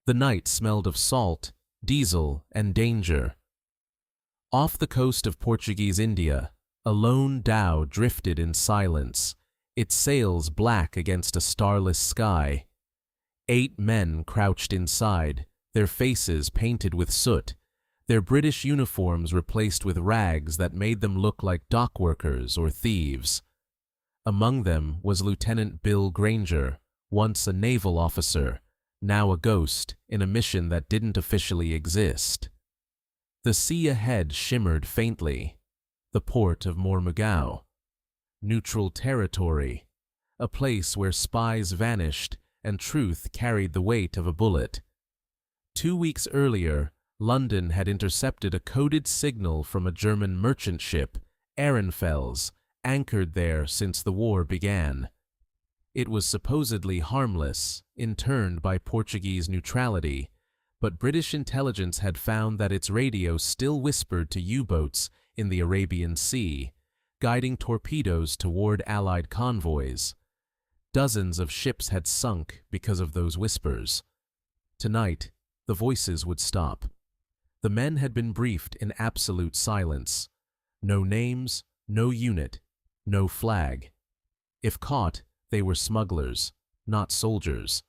The night smelled of salt, diesel, and danger. Off the coast of Portuguese India, a lone dhow drifted in silence, its sails black against a starless sky. 8 men crouched inside, their faces painted with soot, their British uniforms replaced with rags that made them look like dock workers or thieves. Among them was Lieutenant Bill Granger, once a naval officer, now a ghost in a mission that didn't officially exist. The sea ahead shimmered faintly, the port of Mormugao. Neutral territory, a place where spies vanished and truth carried the weight of a bullet. 2 weeks earlier, London had intercepted a coded signal from a German merchant ship, Ehrenfels, anchored there since the war began. It was supposedly harmless, interned by Portuguese neutrality, but British intelligence had found that its radio still whispered to U-boats in the Arabian Sea, guiding torpedoes toward Allied convoys. Dozens of ships had sunk because of those whispers. Tonight, the voices would stop. The men had been briefed in absolute silence. No names, no unit, no flag. If caught, they were smugglers, not soldiers.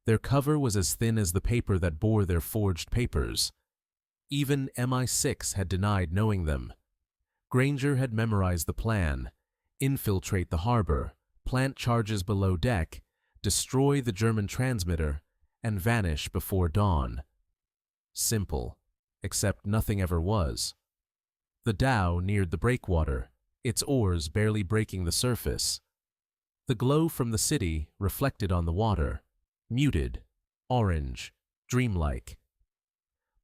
Their cover was as thin as the paper that bore their forged papers. Even MI6 had denied knowing them. Granger had memorized the plan: infiltrate the harbor, plant charges below deck, destroy the German transmitter, and vanish before dawn. Simple, except nothing ever was. The dhow neared the breakwater, its oars barely breaking the surface. The glow from the city reflected on the water, muted, orange, dreamlike.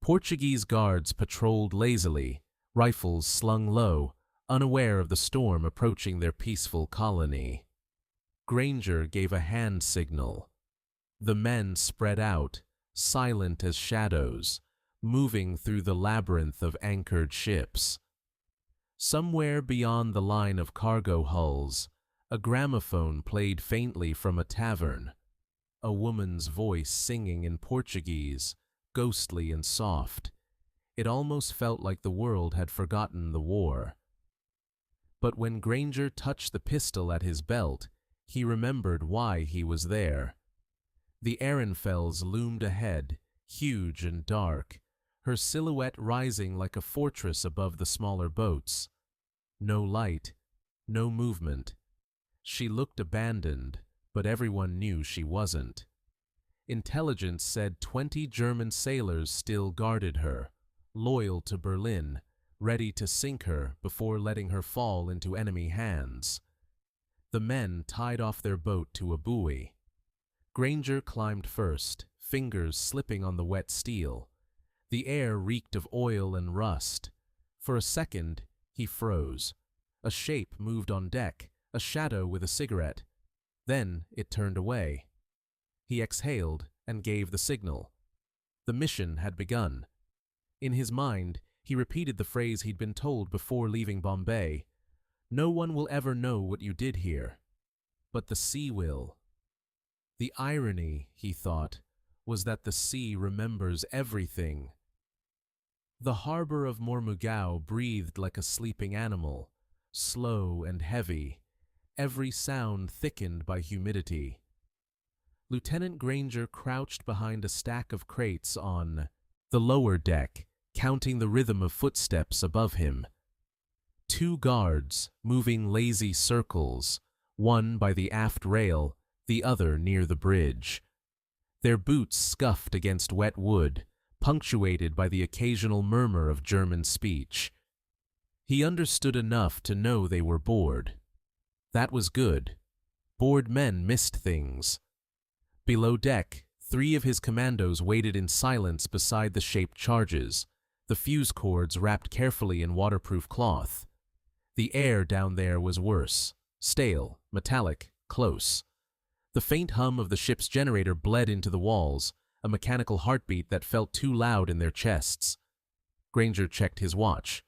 Portuguese guards patrolled lazily, rifles slung low, unaware of the storm approaching their peaceful colony. Granger gave a hand signal. The men spread out, silent as shadows, moving through the labyrinth of anchored ships. Somewhere beyond the line of cargo hulls, a gramophone played faintly from a tavern, a woman's voice singing in Portuguese, ghostly and soft. It almost felt like the world had forgotten the war. But when Granger touched the pistol at his belt, he remembered why he was there. The Ehrenfels loomed ahead, huge and dark, her silhouette rising like a fortress above the smaller boats. No light, no movement. She looked abandoned, but everyone knew she wasn't. Intelligence said 20 German sailors still guarded her, loyal to Berlin, ready to sink her before letting her fall into enemy hands. The men tied off their boat to a buoy. Granger climbed first, fingers slipping on the wet steel. The air reeked of oil and rust. For a second, he froze. A shape moved on deck, a shadow with a cigarette. Then it turned away. He exhaled and gave the signal. The mission had begun. In his mind, he repeated the phrase he'd been told before leaving Bombay: "No one will ever know what you did here, but the sea will." The irony, he thought, was that the sea remembers everything. The harbor of Mormugao breathed like a sleeping animal, slow and heavy, every sound thickened by humidity. Lieutenant Granger crouched behind a stack of crates on the lower deck, counting the rhythm of footsteps above him. 2 guards, moving lazy circles, one by the aft rail, the other near the bridge. Their boots scuffed against wet wood, punctuated by the occasional murmur of German speech. He understood enough to know they were bored. That was good. Bored men missed things. Below deck, 3 of his commandos waited in silence beside the shaped charges, the fuse cords wrapped carefully in waterproof cloth. The air down there was worse, stale, metallic, close. The faint hum of the ship's generator bled into the walls, a mechanical heartbeat that felt too loud in their chests. Granger checked his watch.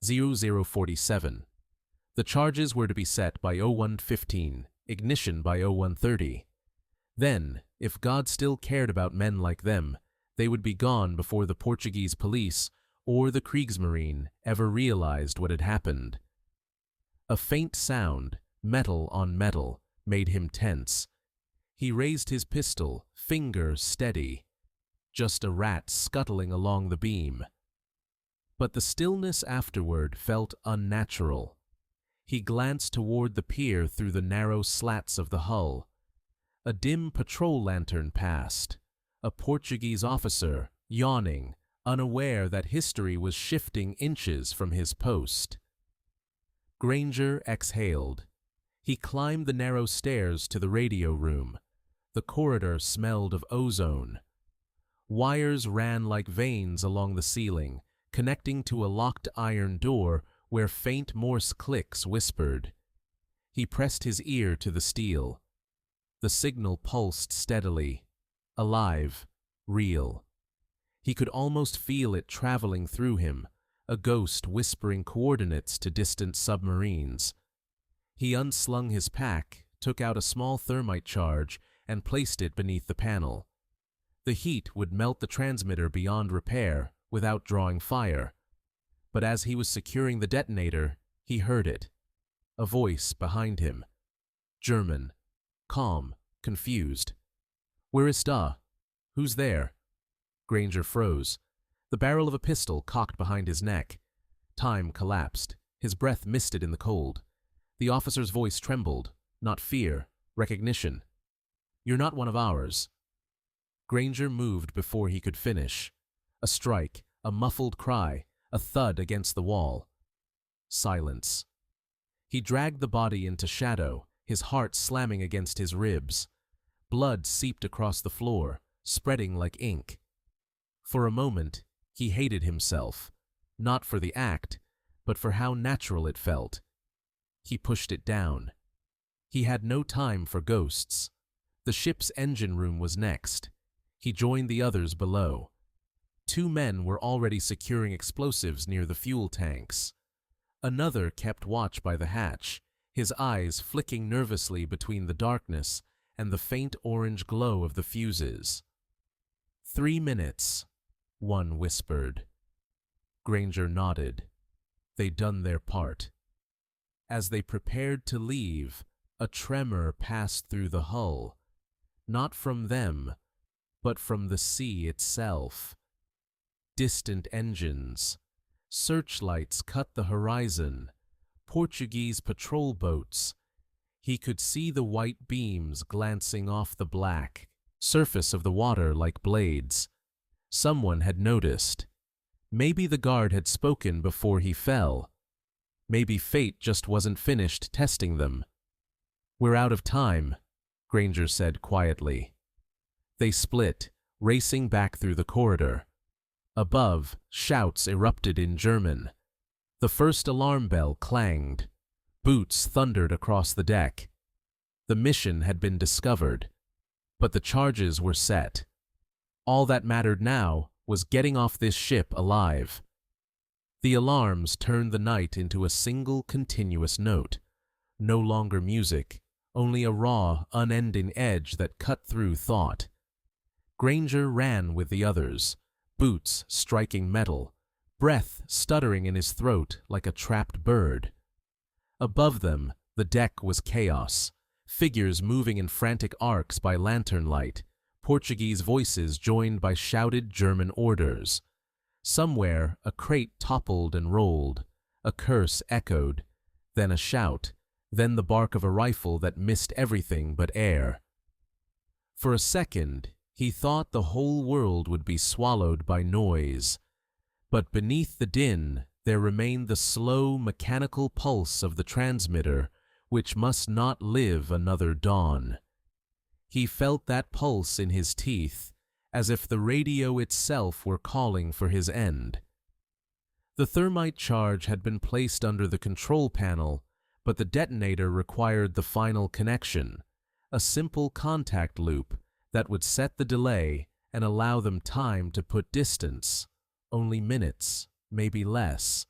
0047. The charges were to be set by 0115, ignition by 0130. Then, If God still cared about men like them, they would be gone before the Portuguese police or the Kriegsmarine ever realized what had happened. A faint sound, metal on metal, made him tense. He raised his pistol, finger steady. Just a rat scuttling along the beam. But the stillness afterward felt unnatural. He glanced toward the pier through the narrow slats of the hull. A dim patrol lantern passed. A Portuguese officer, yawning, unaware that history was shifting inches from his post. Granger exhaled. He climbed the narrow stairs to the radio room. The corridor smelled of ozone. Wires ran like veins along the ceiling, connecting to a locked iron door where faint Morse clicks whispered. He pressed his ear to the steel. The signal pulsed steadily, alive, real. He could almost feel it traveling through him, a ghost whispering coordinates to distant submarines. He unslung his pack, took out a small thermite charge, and placed it beneath the panel. The heat would melt the transmitter beyond repair without drawing fire. But as he was securing the detonator, he heard it. A voice behind him. German. Calm, confused. "Where ist da? Who's there?" Granger froze. The barrel of a pistol cocked behind his neck. Time collapsed. His breath misted in the cold. The officer's voice trembled. Not fear, recognition. "You're not one of ours." Granger moved before he could finish. A strike, a muffled cry, a thud against the wall. Silence. He dragged the body into shadow, his heart slamming against his ribs. Blood seeped across the floor, spreading like ink. For a moment, he hated himself, not for the act, but for how natural it felt. He pushed it down. He had no time for ghosts. The ship's engine room was next. He joined the others below. 2 men were already securing explosives near the fuel tanks. Another kept watch by the hatch, his eyes flicking nervously between the darkness and the faint orange glow of the fuses. 3 minutes, one whispered. Granger nodded. They'd done their part. As they prepared to leave, a tremor passed through the hull, not from them, but from the sea itself. Distant engines. Searchlights cut the horizon. Portuguese patrol boats. He could see the white beams glancing off the black surface of the water like blades. Someone had noticed. Maybe the guard had spoken before he fell. Maybe fate just wasn't finished testing them. "We're out of time," Granger said quietly. They split, racing back through the corridor. Above, shouts erupted in German. The first alarm bell clanged. Boots thundered across the deck. The mission had been discovered, but the charges were set. All that mattered now was getting off this ship alive. The alarms turned the night into a single continuous note. No longer music, only a raw, unending edge that cut through thought. Granger ran with the others, boots striking metal, breath stuttering in his throat like a trapped bird. Above them, the deck was chaos, figures moving in frantic arcs by lantern light, Portuguese voices joined by shouted German orders. Somewhere, a crate toppled and rolled, a curse echoed, then a shout, then the bark of a rifle that missed everything but air. For a second, he thought the whole world would be swallowed by noise, but beneath the din there remained the slow, mechanical pulse of the transmitter, which must not live another dawn. He felt that pulse in his teeth, as if the radio itself were calling for his end. The thermite charge had been placed under the control panel, but the detonator required the final connection, a simple contact loop that would set the delay and allow them time to put distance, only minutes, maybe less.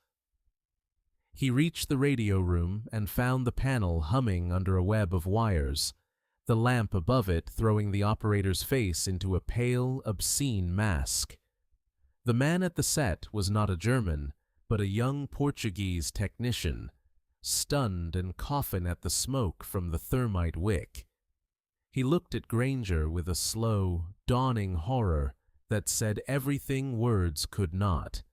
He reached the radio room and found the panel humming under a web of wires. the lamp above it throwing the operator's face into a pale, obscene mask. The man at the set was not a German, but a young Portuguese technician, stunned and coughing at the smoke from the thermite wick. He looked at Granger with a slow, dawning horror that said everything words could not.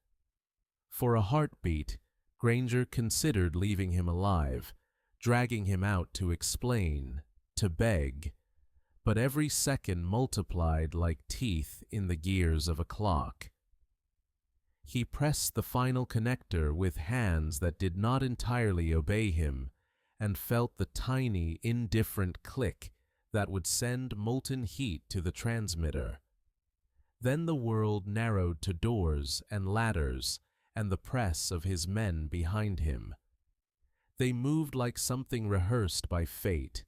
For a heartbeat, Granger considered leaving him alive, dragging him out to explain, to beg, but every second multiplied like teeth in the gears of a clock. He pressed the final connector with hands that did not entirely obey him, and felt the tiny, indifferent click that would send molten heat to the transmitter. Then the world narrowed to doors and ladders and the press of his men behind him. They moved like something rehearsed by fate,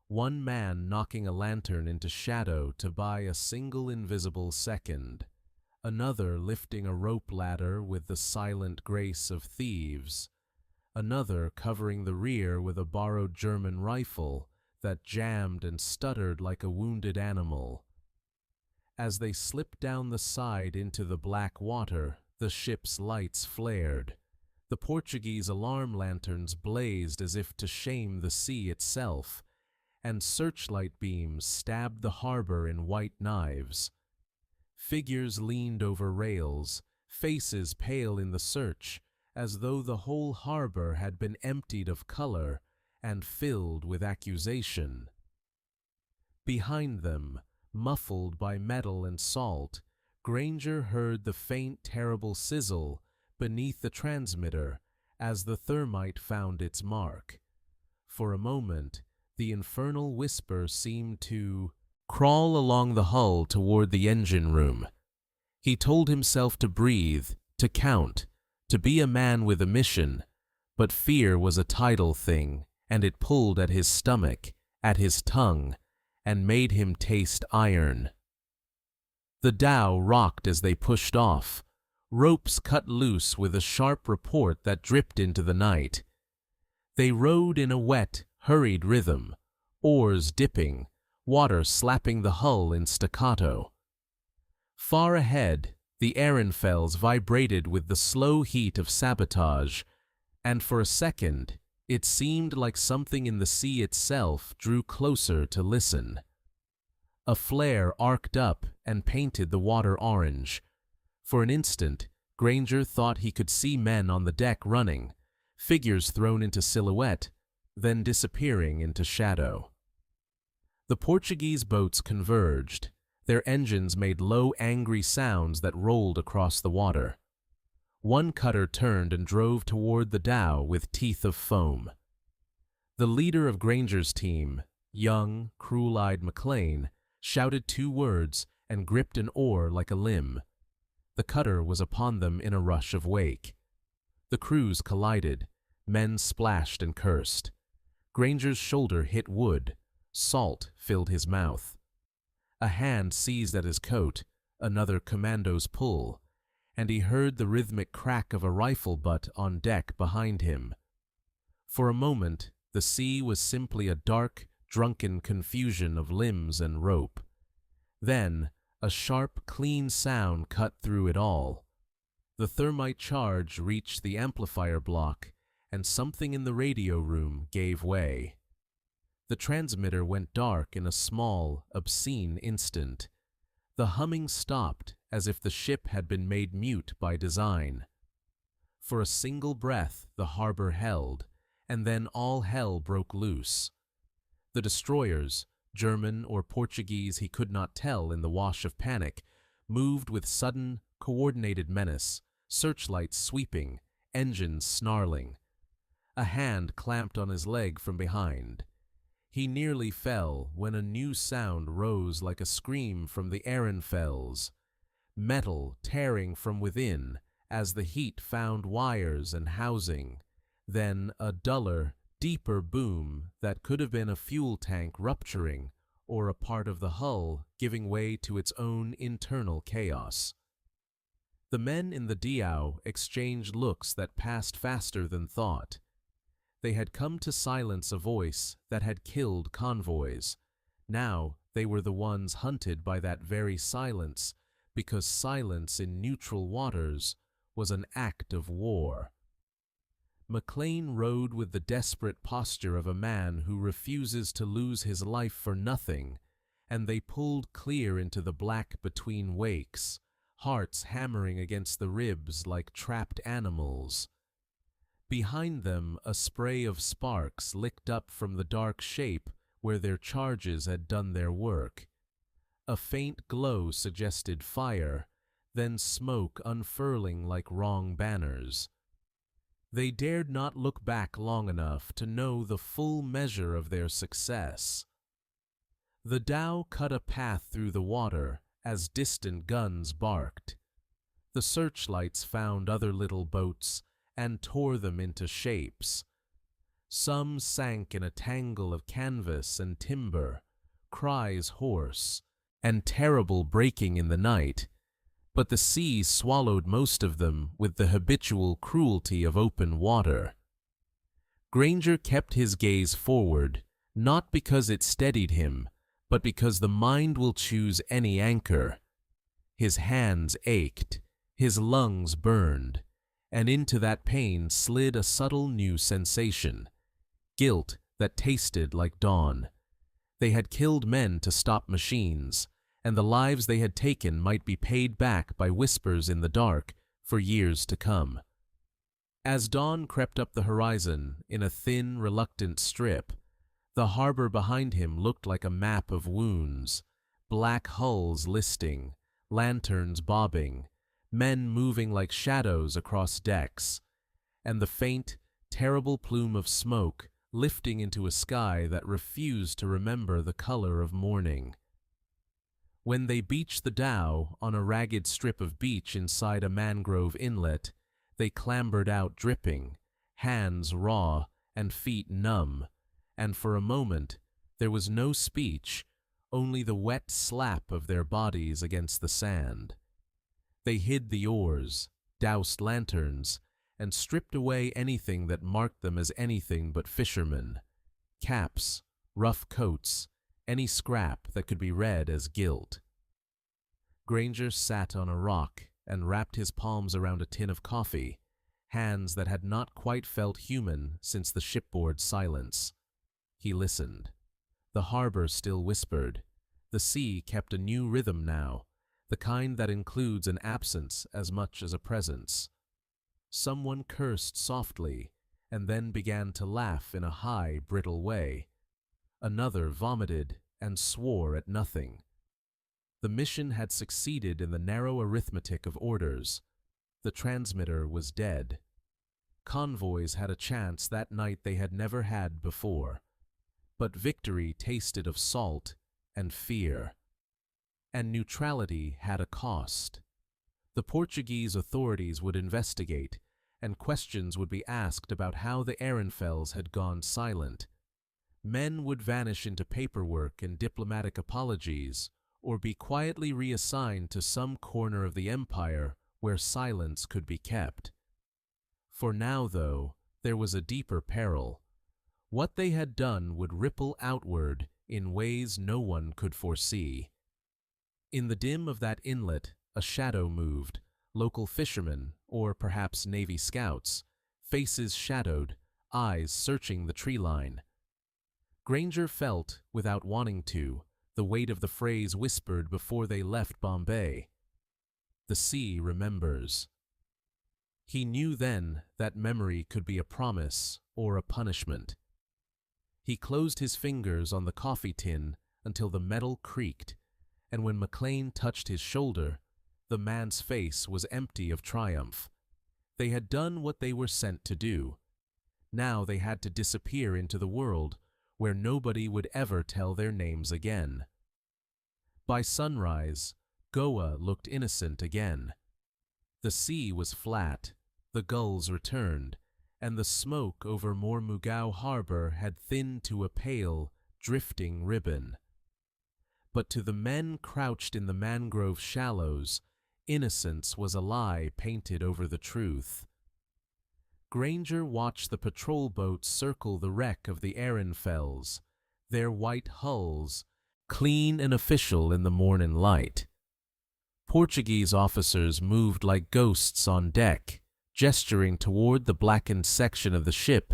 one man knocking a lantern into shadow to buy a single invisible second, another lifting a rope ladder with the silent grace of thieves, another covering the rear with a borrowed German rifle that jammed and stuttered like a wounded animal. As they slipped down the side into the black water, the ship's lights flared. The Portuguese alarm lanterns blazed as if to shame the sea itself, and searchlight beams stabbed the harbor in white knives. Figures leaned over rails, faces pale in the search, as though the whole harbor had been emptied of color and filled with accusation. Behind them, muffled by metal and salt, Granger heard the faint, terrible sizzle beneath the transmitter as the thermite found its mark. For a moment, the infernal whisper seemed to crawl along the hull toward the engine room. He told himself to breathe, to count, to be a man with a mission, but fear was a tidal thing, and it pulled at his stomach, at his tongue, and made him taste iron. The dhow rocked as they pushed off, ropes cut loose with a sharp report that dripped into the night. They rowed in a wet, hurried rhythm, oars dipping, water slapping the hull in staccato. Far ahead, the Ehrenfels vibrated with the slow heat of sabotage, and for a second, it seemed like something in the sea itself drew closer to listen. A flare arced up and painted the water orange. For an instant, Granger thought he could see men on the deck running, figures thrown into silhouette, then disappearing into shadow. The Portuguese boats converged. Their engines made low, angry sounds that rolled across the water. One cutter turned and drove toward the dhow with teeth of foam. The leader of Granger's team, young, cruel-eyed McLean, shouted 2 words and gripped an oar like a limb. The cutter was upon them in a rush of wake. The crews collided. Men splashed and cursed. Granger's shoulder hit wood. Salt filled his mouth. A hand seized at his coat, another commando's pull, and he heard the rhythmic crack of a rifle butt on deck behind him. For a moment, the sea was simply a dark, drunken confusion of limbs and rope. Then, a sharp, clean sound cut through it all. The thermite charge reached the amplifier block, and something in the radio room gave way. The transmitter went dark in a small, obscene instant. The humming stopped as if the ship had been made mute by design. For a single breath, the harbor held, and then all hell broke loose. The destroyers, German or Portuguese he could not tell in the wash of panic, moved with sudden, coordinated menace, searchlights sweeping, engines snarling. A hand clamped on his leg from behind. He nearly fell when a new sound rose like a scream from the Ehrenfels, metal tearing from within as the heat found wires and housing, then a duller, deeper boom that could have been a fuel tank rupturing or a part of the hull giving way to its own internal chaos. The men in the dhow exchanged looks that passed faster than thought. They had come to silence a voice that had killed convoys, Now they were the ones hunted by that very silence, because silence in neutral waters was an act of war. McLean rowed with the desperate posture of a man who refuses to lose his life for nothing, and they pulled clear into the black between wakes, hearts hammering against the ribs like trapped animals. Behind them, a spray of sparks licked up from the dark shape where their charges had done their work. A faint glow suggested fire, then smoke unfurling like wrong banners. They dared not look back long enough to know the full measure of their success. The dhow cut a path through the water as distant guns barked. The searchlights found other little boats and tore them into shapes. Some sank in a tangle of canvas and timber, cries hoarse, and terrible breaking in the night, but the sea swallowed most of them with the habitual cruelty of open water. Granger kept his gaze forward, not because it steadied him, but because the mind will choose any anchor. His hands ached, his lungs burned, and into that pain slid a subtle new sensation, guilt that tasted like dawn. They had killed men to stop machines, and the lives they had taken might be paid back by whispers in the dark for years to come. As dawn crept up the horizon in a thin, reluctant strip, the harbor behind him looked like a map of wounds, black hulls listing, lanterns bobbing, men moving like shadows across decks, and the faint, terrible plume of smoke lifting into a sky that refused to remember the color of morning. When they beached the dhow on a ragged strip of beach inside a mangrove inlet, they clambered out dripping, hands raw and feet numb, and for a moment there was no speech, only the wet slap of their bodies against the sand. They hid the oars, doused lanterns, and stripped away anything that marked them as anything but fishermen. Caps, rough coats, any scrap that could be read as guilt. Granger sat on a rock and wrapped his palms around a tin of coffee, hands that had not quite felt human since the shipboard silence. He listened. The harbor still whispered. The sea kept a new rhythm now, the kind that includes an absence as much as a presence. Someone cursed softly, and then began to laugh in a high, brittle way. Another vomited and swore at nothing. The mission had succeeded in the narrow arithmetic of orders. The transmitter was dead. Convoys had a chance that night they had never had before. But victory tasted of salt and fear. And neutrality had a cost. The Portuguese authorities would investigate, and questions would be asked about how the Ehrenfels had gone silent. Men would vanish into paperwork and diplomatic apologies, or be quietly reassigned to some corner of the empire where silence could be kept. For now, though, there was a deeper peril. What they had done would ripple outward in ways no one could foresee. In the dim of that inlet, a shadow moved, local fishermen, or perhaps Navy scouts, faces shadowed, eyes searching the tree line. Granger felt, without wanting to, the weight of the phrase whispered before they left Bombay. The sea remembers. He knew then that memory could be a promise or a punishment. He closed his fingers on the coffee tin until the metal creaked, and when McLean touched his shoulder, the man's face was empty of triumph. They had done what they were sent to do. Now they had to disappear into the world, where nobody would ever tell their names again. By sunrise, Goa looked innocent again. The sea was flat, the gulls returned, and the smoke over Mormugao harbor had thinned to a pale, drifting ribbon. But to the men crouched in the mangrove shallows, innocence was a lie painted over the truth. Granger watched the patrol boats circle the wreck of the Ehrenfels, their white hulls, clean and official in the morning light. Portuguese officers moved like ghosts on deck, gesturing toward the blackened section of the ship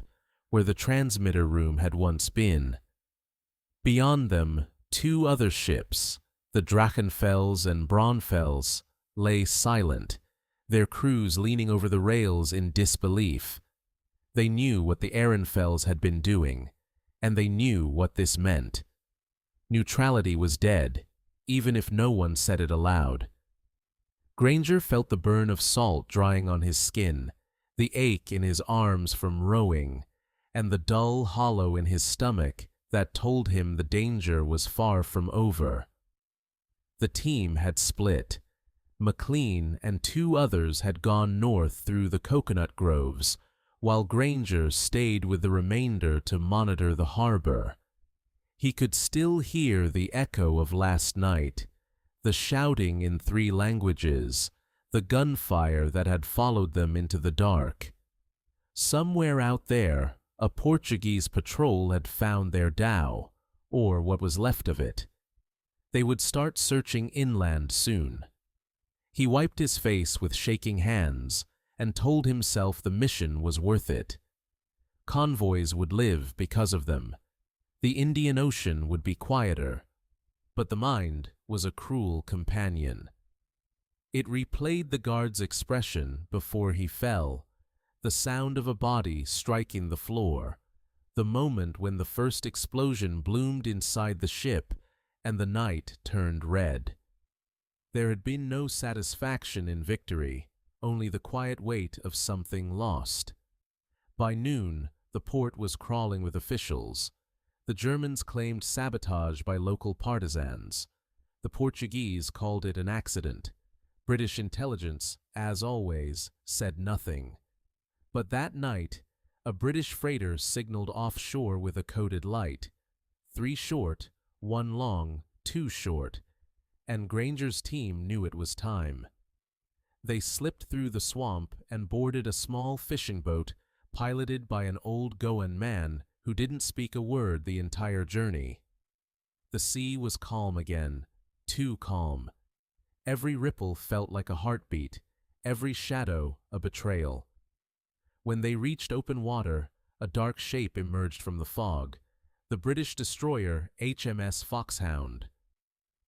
where the transmitter room had once been. Beyond them, two other ships, the Drachenfels and Braunfels, lay silent, their crews leaning over the rails in disbelief. They knew what the Ehrenfels had been doing, and they knew what this meant. Neutrality was dead, even if no one said it aloud. Granger felt the burn of salt drying on his skin, the ache in his arms from rowing, and the dull hollow in his stomach that told him the danger was far from over. The team had split. McLean and two others had gone north through the coconut groves, while Granger stayed with the remainder to monitor the harbor. He could still hear the echo of last night, the shouting in 3 languages, the gunfire that had followed them into the dark. Somewhere out there, a Portuguese patrol had found their dhow, or what was left of it. They would start searching inland soon. He wiped his face with shaking hands and told himself the mission was worth it. Convoys would live because of them. The Indian Ocean would be quieter, but the mind was a cruel companion. It replayed the guard's expression before he fell, the sound of a body striking the floor, the moment when the first explosion bloomed inside the ship and the night turned red. There had been no satisfaction in victory, only the quiet weight of something lost. By noon, the port was crawling with officials. The Germans claimed sabotage by local partisans. The Portuguese called it an accident. British intelligence, as always, said nothing. But that night, a British freighter signaled offshore with a coded light. 3 short, 1 long, 2 short, and Granger's team knew it was time. They slipped through the swamp and boarded a small fishing boat piloted by an old Goan man who didn't speak a word the entire journey. The sea was calm again, too calm. Every ripple felt like a heartbeat, every shadow a betrayal. When they reached open water, a dark shape emerged from the fog, the British destroyer HMS Foxhound.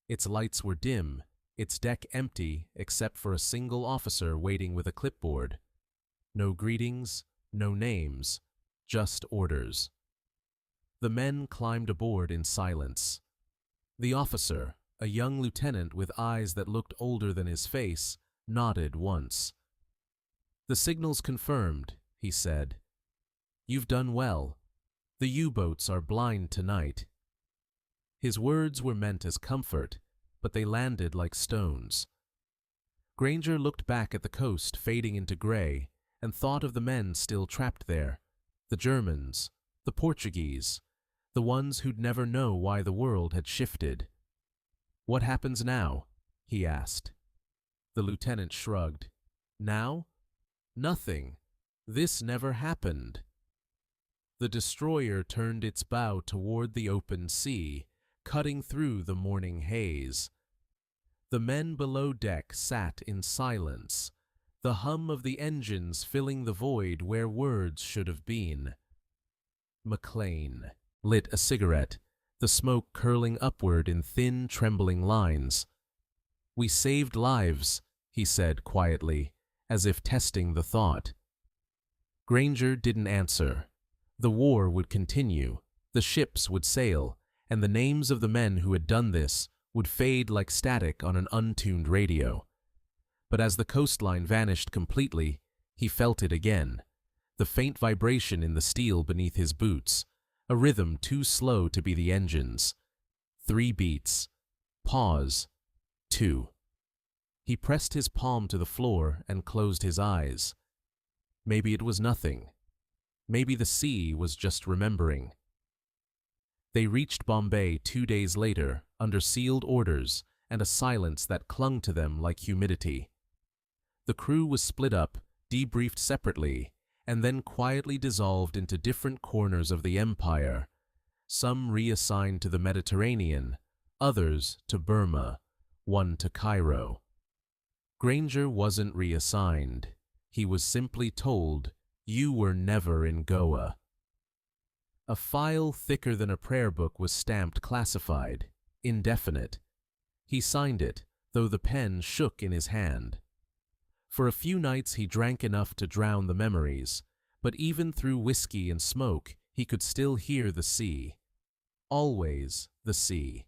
Its lights were dim, its deck empty except for a single officer waiting with a clipboard. No greetings, no names, just orders. The men climbed aboard in silence. The officer, a young lieutenant with eyes that looked older than his face, nodded once. "The signal's confirmed," he said. "You've done well. The U-boats are blind tonight." His words were meant as comfort, but they landed like stones. Granger looked back at the coast fading into gray and thought of the men still trapped there, the Germans, the Portuguese, the ones who'd never know why the world had shifted. "What happens now?" he asked. The lieutenant shrugged. "Now? Nothing. This never happened." The destroyer turned its bow toward the open sea, cutting through the morning haze. The men below deck sat in silence, the hum of the engines filling the void where words should have been. McLean lit a cigarette, the smoke curling upward in thin, trembling lines. "We saved lives," he said quietly, as if testing the thought. Granger didn't answer. The war would continue, the ships would sail, and the names of the men who had done this would fade like static on an untuned radio. But as the coastline vanished completely, he felt it again, the faint vibration in the steel beneath his boots, a rhythm too slow to be the engines. 3 beats. Pause. 2. He pressed his palm to the floor and closed his eyes. Maybe it was nothing. Maybe the sea was just remembering. They reached Bombay 2 days later, under sealed orders and a silence that clung to them like humidity. The crew was split up, debriefed separately, and then quietly dissolved into different corners of the empire, some reassigned to the Mediterranean, others to Burma, one to Cairo. Granger wasn't reassigned. He was simply told, "You were never in Goa." A file thicker than a prayer book was stamped classified, indefinite. He signed it, though the pen shook in his hand. For a few nights he drank enough to drown the memories, but even through whiskey and smoke he could still hear the sea. Always the sea.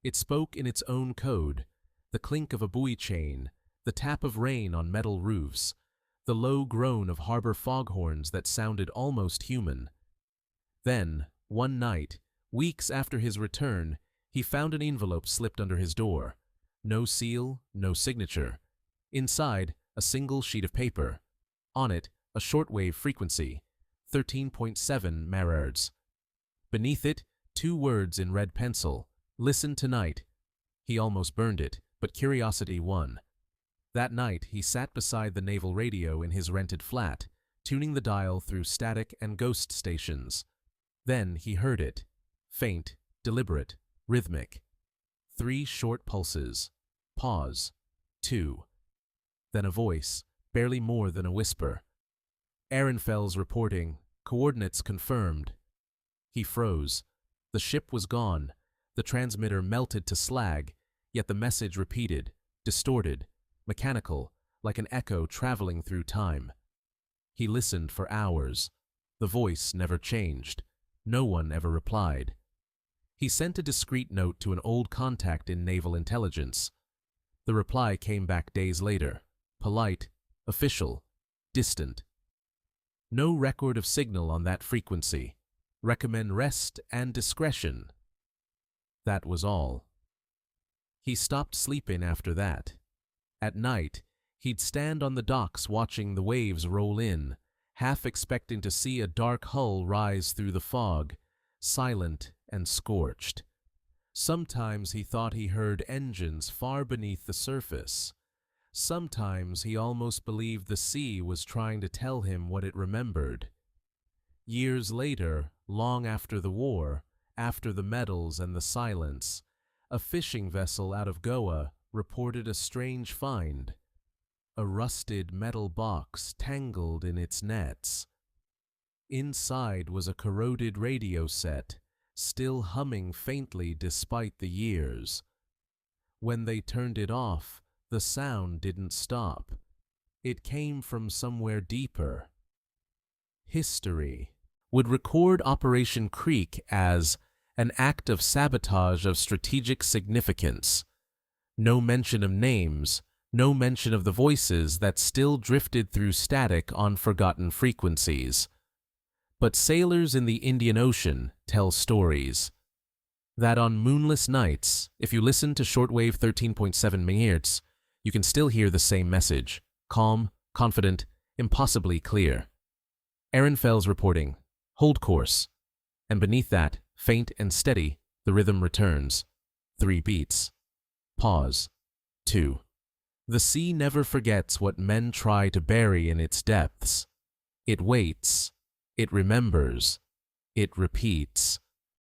It spoke in its own code, the clink of a buoy chain, the tap of rain on metal roofs, the low groan of harbor foghorns that sounded almost human. Then, one night, weeks after his return, he found an envelope slipped under his door. No seal, no signature. Inside, a single sheet of paper. On it, a shortwave frequency, 13.7 MHz. Beneath it, 2 words in red pencil, "Listen tonight." He almost burned it, but curiosity won. That night, he sat beside the naval radio in his rented flat, tuning the dial through static and ghost stations. Then he heard it, faint, deliberate, rhythmic. 3 short pulses. Pause. 2. Then a voice, barely more than a whisper. Ehrenfels reporting, coordinates confirmed. He froze. The ship was gone. The transmitter melted to slag, yet the message repeated, distorted, mechanical, like an echo traveling through time. He listened for hours. The voice never changed. No one ever replied. He sent a discreet note to an old contact in naval intelligence. The reply came back days later, polite, official, distant. No record of signal on that frequency. Recommend rest and discretion. That was all. He stopped sleeping after that. At night, he'd stand on the docks watching the waves roll in, half expecting to see a dark hull rise through the fog, silent and scorched. Sometimes he thought he heard engines far beneath the surface. Sometimes he almost believed the sea was trying to tell him what it remembered. Years later, long after the war, after the medals and the silence, a fishing vessel out of Goa reported a strange find. A rusted metal box tangled in its nets. Inside was a corroded radio set, still humming faintly despite the years. When they turned it off, the sound didn't stop. It came from somewhere deeper. History would record Operation Creek as an act of sabotage of strategic significance. No mention of names, no mention of the voices that still drifted through static on forgotten frequencies. But sailors in the Indian Ocean tell stories. That on moonless nights, if you listen to shortwave 13.7 MHz, you can still hear the same message, calm, confident, impossibly clear. Ehrenfels reporting, hold course. And beneath that, faint and steady, the rhythm returns. 3 beats. Pause. 2. The sea never forgets what men try to bury in its depths. It waits. It remembers. It repeats.